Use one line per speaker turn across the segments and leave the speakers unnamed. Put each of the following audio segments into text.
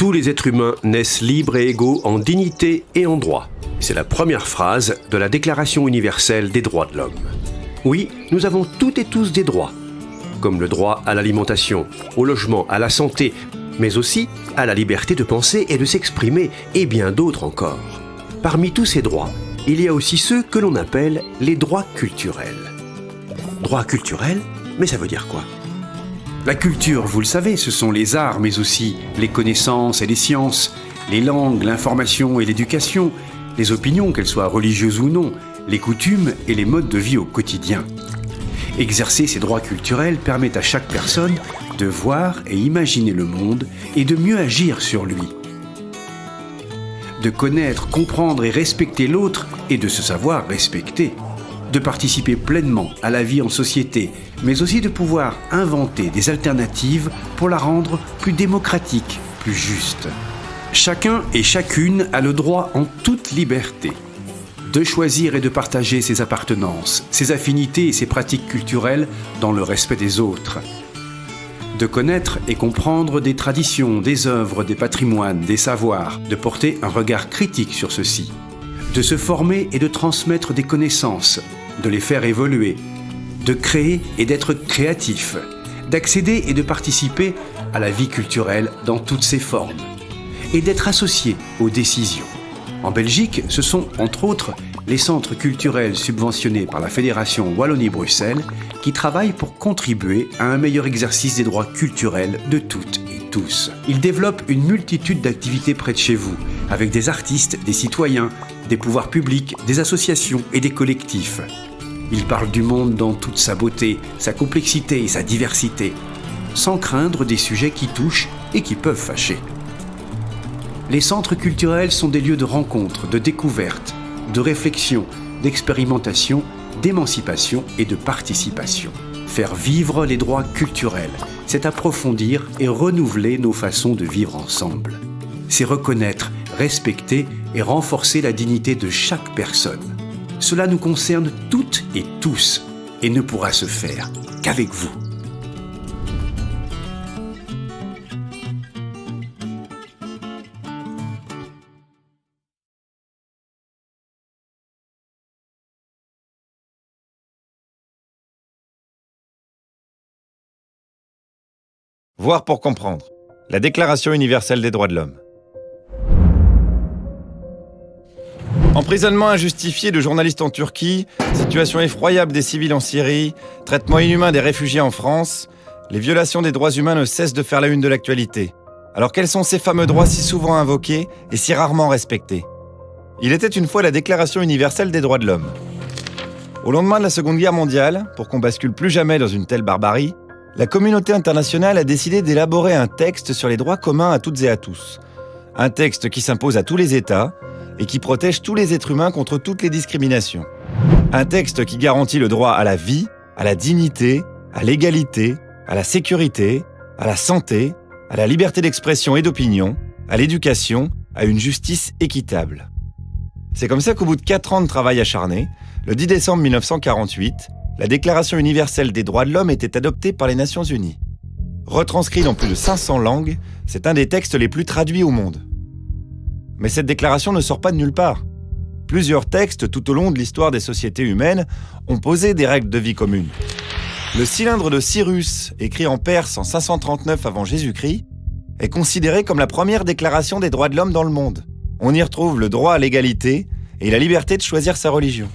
Tous les êtres humains naissent libres et égaux en dignité et en droit. C'est la première phrase de la Déclaration universelle des droits de l'homme. Oui, nous avons toutes et tous des droits, comme le droit à l'alimentation, au logement, à la santé, mais aussi à la liberté de penser et de s'exprimer, et bien d'autres encore. Parmi tous ces droits, il y a aussi ceux que l'on appelle les droits culturels. Droits culturels? Mais ça veut dire quoi?
La culture, vous le savez, ce sont les arts, mais aussi les connaissances et les sciences, les langues, l'information et l'éducation, les opinions, qu'elles soient religieuses ou non, les coutumes et les modes de vie au quotidien. Exercer ces droits culturels permet à chaque personne de voir et imaginer le monde et de mieux agir sur lui. De connaître, comprendre et respecter l'autre et de se savoir respecter. De participer pleinement à la vie en société, mais aussi de pouvoir inventer des alternatives pour la rendre plus démocratique, plus juste. Chacun et chacune a le droit en toute liberté de choisir et de partager ses appartenances, ses affinités et ses pratiques culturelles dans le respect des autres. De connaître et comprendre des traditions, des œuvres, des patrimoines, des savoirs, de porter un regard critique sur ceux-ci. De se former et de transmettre des connaissances, de les faire évoluer, de créer et d'être créatif, d'accéder et de participer à la vie culturelle dans toutes ses formes, et d'être associé aux décisions. En Belgique, ce sont, entre autres, les centres culturels subventionnés par la Fédération Wallonie-Bruxelles qui travaillent pour contribuer à un meilleur exercice des droits culturels de toutes et tous. Ils développent une multitude d'activités près de chez vous, avec des artistes, des citoyens, des pouvoirs publics, des associations et des collectifs. Ils parlent du monde dans toute sa beauté, sa complexité et sa diversité, sans craindre des sujets qui touchent et qui peuvent fâcher. Les centres culturels sont des lieux de rencontre, de découverte, de réflexion, d'expérimentation, d'émancipation et de participation. Faire vivre les droits culturels, c'est approfondir et renouveler nos façons de vivre ensemble. C'est reconnaître, respecter et renforcer la dignité de chaque personne. Cela nous concerne toutes et tous et ne pourra se faire qu'avec vous.
Voir pour comprendre. La Déclaration universelle des droits de l'homme. Emprisonnement injustifié de journalistes en Turquie, situation effroyable des civils en Syrie, traitement inhumain des réfugiés en France, les violations des droits humains ne cessent de faire la une de l'actualité. Alors quels sont ces fameux droits si souvent invoqués et si rarement respectés? Il était une fois la Déclaration universelle des droits de l'homme. Au lendemain de la Seconde Guerre mondiale, pour qu'on bascule plus jamais dans une telle barbarie, la communauté internationale a décidé d'élaborer un texte sur les droits communs à toutes et à tous. Un texte qui s'impose à tous les États et qui protège tous les êtres humains contre toutes les discriminations. Un texte qui garantit le droit à la vie, à la dignité, à l'égalité, à la sécurité, à la santé, à la liberté d'expression et d'opinion, à l'éducation, à une justice équitable. C'est comme ça qu'au bout de 4 ans de travail acharné, le 10 décembre 1948, la Déclaration universelle des droits de l'homme était adoptée par les Nations Unies. Retranscrit dans plus de 500 langues, c'est un des textes les plus traduits au monde. Mais cette déclaration ne sort pas de nulle part. Plusieurs textes tout au long de l'histoire des sociétés humaines ont posé des règles de vie communes. Le cylindre de Cyrus, écrit en Perse en 539 avant Jésus-Christ, est considéré comme la première déclaration des droits de l'homme dans le monde. On y retrouve le droit à l'égalité et la liberté de choisir sa religion.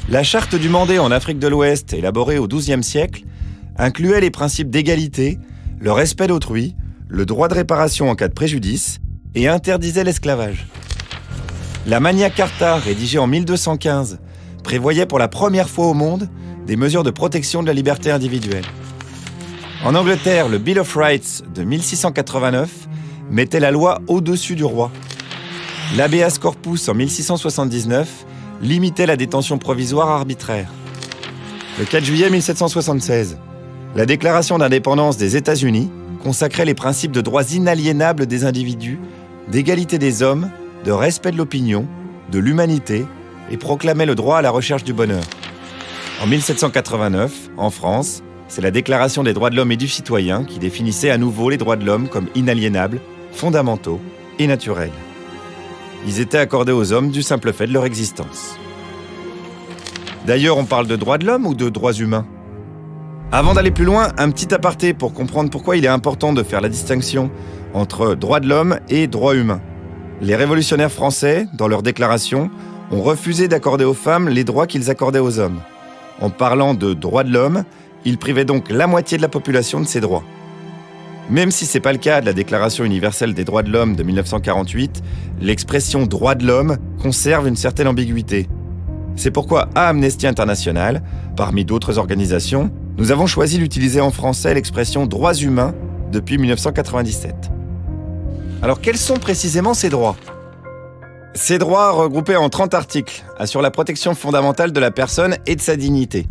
La charte du Mandé en Afrique de l'Ouest, élaborée au XIIe siècle, incluait les principes d'égalité, le respect d'autrui, le droit de réparation en cas de préjudice et interdisait l'esclavage. La Magna Carta, rédigée en 1215, prévoyait pour la première fois au monde des mesures de protection de la liberté individuelle. En Angleterre, le Bill of Rights de 1689 mettait la loi au-dessus du roi. L'habeas corpus en 1679 limitait la détention provisoire arbitraire. Le 4 juillet 1776, la Déclaration d'indépendance des États-Unis consacrait les principes de droits inaliénables des individus, d'égalité des hommes, de respect de l'opinion, de l'humanité et proclamait le droit à la recherche du bonheur. En 1789, en France, c'est la Déclaration des droits de l'homme et du citoyen qui définissait à nouveau les droits de l'homme comme inaliénables fondamentaux et naturels. Ils étaient accordés aux hommes du simple fait de leur existence. D'ailleurs, on parle de droits de l'homme ou de droits humains ? Avant d'aller plus loin, un petit aparté pour comprendre pourquoi il est important de faire la distinction entre droits de l'homme et droits humains. Les révolutionnaires français, dans leur déclaration, ont refusé d'accorder aux femmes les droits qu'ils accordaient aux hommes. En parlant de droits de l'homme, ils privaient donc la moitié de la population de ces droits. Même si ce n'est pas le cas de la Déclaration universelle des droits de l'homme de 1948, l'expression « droits de l'homme » conserve une certaine ambiguïté. C'est pourquoi à Amnesty International, parmi d'autres organisations, nous avons choisi d'utiliser en français l'expression « droits humains » depuis 1997. Alors quels sont précisément ces droits ? Ces droits, regroupés en 30 articles, assurent la protection fondamentale de la personne et de sa dignité.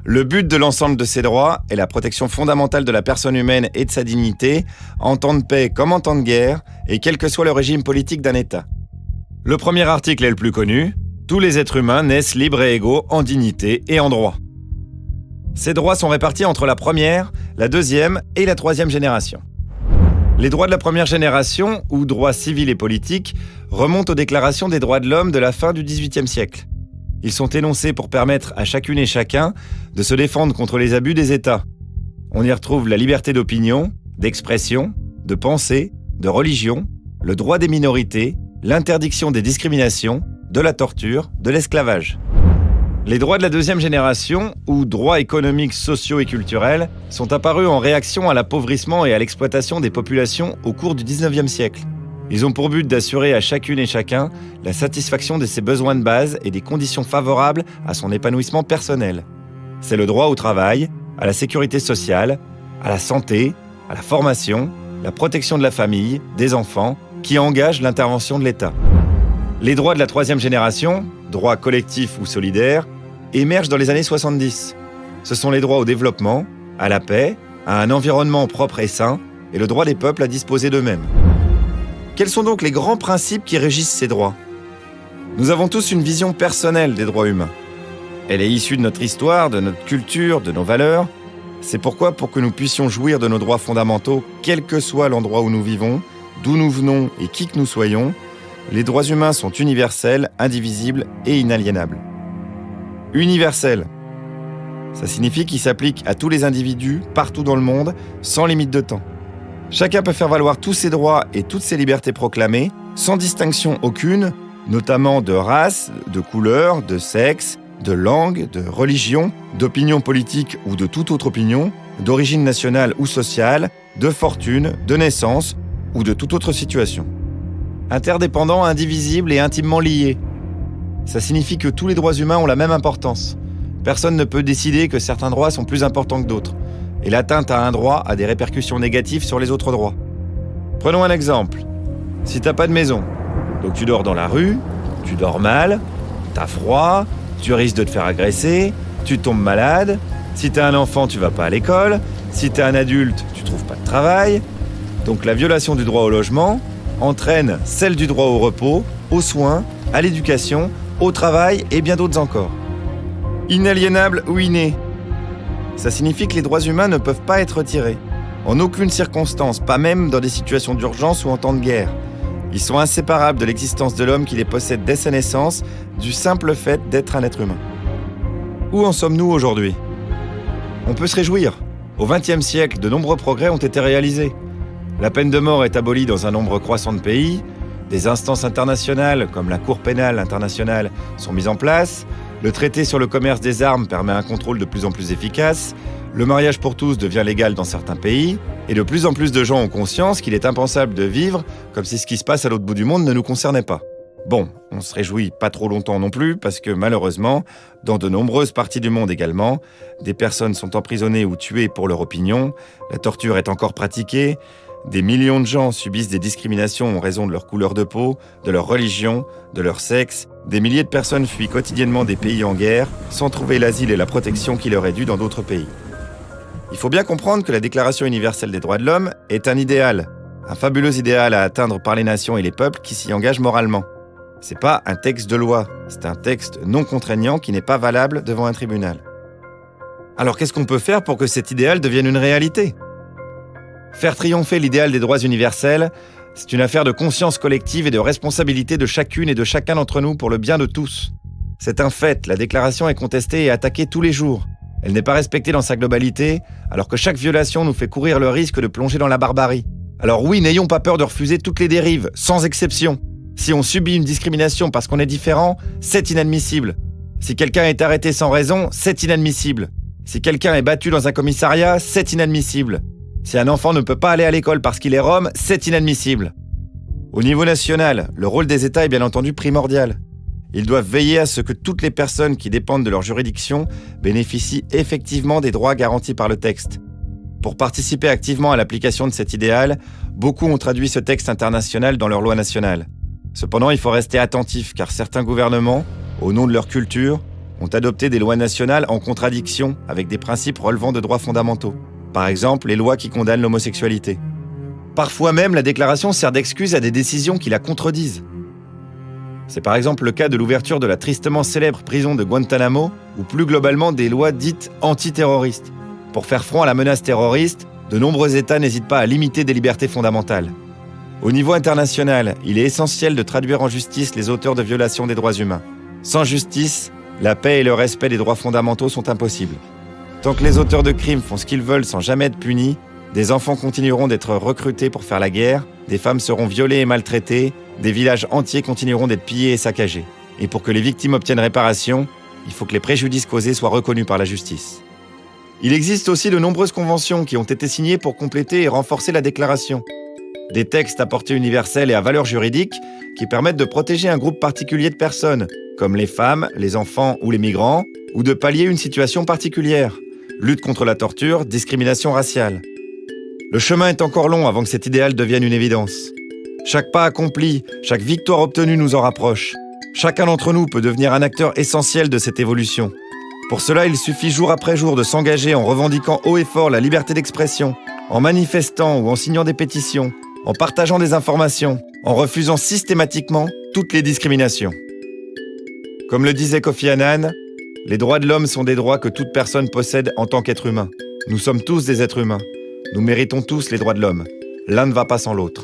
Le but de l'ensemble de ces droits est la protection fondamentale de la personne humaine et de sa dignité, en temps de paix comme en temps de guerre, et quel que soit le régime politique d'un État. Le premier article est le plus connu. Tous les êtres humains naissent libres et égaux en dignité et en droit. Ces droits sont répartis entre la première, la deuxième et la troisième génération. Les droits de la première génération, ou droits civils et politiques, remontent aux déclarations des droits de l'homme de la fin du XVIIIe siècle. Ils sont énoncés pour permettre à chacune et chacun de se défendre contre les abus des États. On y retrouve la liberté d'opinion, d'expression, de pensée, de religion, le droit des minorités, l'interdiction des discriminations, de la torture, de l'esclavage. Les droits de la deuxième génération, ou droits économiques, sociaux et culturels, sont apparus en réaction à l'appauvrissement et à l'exploitation des populations au cours du XIXe siècle. Ils ont pour but d'assurer à chacune et chacun la satisfaction de ses besoins de base et des conditions favorables à son épanouissement personnel. C'est le droit au travail, à la sécurité sociale, à la santé, à la formation, la protection de la famille, des enfants, qui engagent l'intervention de l'État. Les droits de la troisième génération, droits collectifs ou solidaires, émergent dans les années 70. Ce sont les droits au développement, à la paix, à un environnement propre et sain, et le droit des peuples à disposer d'eux-mêmes. Quels sont donc les grands principes qui régissent ces droits ? Nous avons tous une vision personnelle des droits humains. Elle est issue de notre histoire, de notre culture, de nos valeurs. C'est pourquoi, pour que nous puissions jouir de nos droits fondamentaux, quel que soit l'endroit où nous vivons, d'où nous venons et qui que nous soyons, les droits humains sont universels, indivisibles et inaliénables. Universels, ça signifie qu'ils s'appliquent à tous les individus, partout dans le monde, sans limite de temps. Chacun peut faire valoir tous ses droits et toutes ses libertés proclamées, sans distinction aucune, notamment de race, de couleur, de sexe, de langue, de religion, d'opinion politique ou de toute autre opinion, d'origine nationale ou sociale, de fortune, de naissance ou de toute autre situation. Interdépendants, indivisibles et intimement liés. Ça signifie que tous les droits humains ont la même importance. Personne ne peut décider que certains droits sont plus importants que d'autres. Et l'atteinte à un droit a des répercussions négatives sur les autres droits. Prenons un exemple. Si t'as pas de maison, donc tu dors dans la rue, tu dors mal, t'as froid, tu risques de te faire agresser, tu tombes malade, si t'es un enfant, tu vas pas à l'école, si t'es un adulte, tu trouves pas de travail. Donc la violation du droit au logement entraîne celle du droit au repos, aux soins, à l'éducation, au travail et bien d'autres encore. Inaliénable ou inné. Ça signifie que les droits humains ne peuvent pas être retirés. En aucune circonstance, pas même dans des situations d'urgence ou en temps de guerre. Ils sont inséparables de l'existence de l'homme qui les possède dès sa naissance, du simple fait d'être un être humain. Où en sommes-nous aujourd'hui ? On peut se réjouir. Au XXe siècle, de nombreux progrès ont été réalisés. La peine de mort est abolie dans un nombre croissant de pays. Des instances internationales, comme la Cour pénale internationale, sont mises en place. Le traité sur le commerce des armes permet un contrôle de plus en plus efficace. Le mariage pour tous devient légal dans certains pays. Et de plus en plus de gens ont conscience qu'il est impensable de vivre comme si ce qui se passe à l'autre bout du monde ne nous concernait pas. Bon, on se réjouit pas trop longtemps non plus, parce que malheureusement, dans de nombreuses parties du monde également, des personnes sont emprisonnées ou tuées pour leur opinion, la torture est encore pratiquée, des millions de gens subissent des discriminations en raison de leur couleur de peau, de leur religion, de leur sexe, des milliers de personnes fuient quotidiennement des pays en guerre, sans trouver l'asile et la protection qui leur est due dans d'autres pays. Il faut bien comprendre que la Déclaration universelle des droits de l'homme est un idéal, un fabuleux idéal à atteindre par les nations et les peuples qui s'y engagent moralement. C'est pas un texte de loi, c'est un texte non contraignant qui n'est pas valable devant un tribunal. Alors qu'est-ce qu'on peut faire pour que cet idéal devienne une réalité ? Faire triompher l'idéal des droits universels, C'est une affaire de conscience collective et de responsabilité de chacune et de chacun d'entre nous pour le bien de tous. C'est un fait, la déclaration est contestée et attaquée tous les jours. Elle n'est pas respectée dans sa globalité, alors que chaque violation nous fait courir le risque de plonger dans la barbarie. Alors oui, n'ayons pas peur de refuser toutes les dérives, sans exception. Si on subit une discrimination parce qu'on est différent, c'est inadmissible. Si quelqu'un est arrêté sans raison, c'est inadmissible. Si quelqu'un est battu dans un commissariat, c'est inadmissible. Si un enfant ne peut pas aller à l'école parce qu'il est rome, c'est inadmissible. Au niveau national, le rôle des États est bien entendu primordial. Ils doivent veiller à ce que toutes les personnes qui dépendent de leur juridiction bénéficient effectivement des droits garantis par le texte. Pour participer activement à l'application de cet idéal, beaucoup ont traduit ce texte international dans leur loi nationale. Cependant, il faut rester attentif car certains gouvernements, au nom de leur culture, ont adopté des lois nationales en contradiction avec des principes relevant de droits fondamentaux. Par exemple, les lois qui condamnent l'homosexualité. Parfois même, la déclaration sert d'excuse à des décisions qui la contredisent. C'est par exemple le cas de l'ouverture de la tristement célèbre prison de Guantanamo, ou plus globalement des lois dites antiterroristes. Pour faire front à la menace terroriste, de nombreux États n'hésitent pas à limiter des libertés fondamentales. Au niveau international, il est essentiel de traduire en justice les auteurs de violations des droits humains. Sans justice, la paix et le respect des droits fondamentaux sont impossibles. Tant que les auteurs de crimes font ce qu'ils veulent sans jamais être punis, des enfants continueront d'être recrutés pour faire la guerre, des femmes seront violées et maltraitées, des villages entiers continueront d'être pillés et saccagés. Et pour que les victimes obtiennent réparation, il faut que les préjudices causés soient reconnus par la justice. Il existe aussi de nombreuses conventions qui ont été signées pour compléter et renforcer la déclaration. Des textes à portée universelle et à valeur juridique qui permettent de protéger un groupe particulier de personnes, comme les femmes, les enfants ou les migrants, ou de pallier une situation particulière. Lutte contre la torture, discrimination raciale. Le chemin est encore long avant que cet idéal devienne une évidence. Chaque pas accompli, chaque victoire obtenue nous en rapproche. Chacun d'entre nous peut devenir un acteur essentiel de cette évolution. Pour cela, il suffit jour après jour de s'engager en revendiquant haut et fort la liberté d'expression, en manifestant ou en signant des pétitions, en partageant des informations, en refusant systématiquement toutes les discriminations. Comme le disait Kofi Annan, les droits de l'homme sont des droits que toute personne possède en tant qu'être humain. Nous sommes tous des êtres humains. Nous méritons tous les droits de l'homme. L'un ne va pas sans l'autre.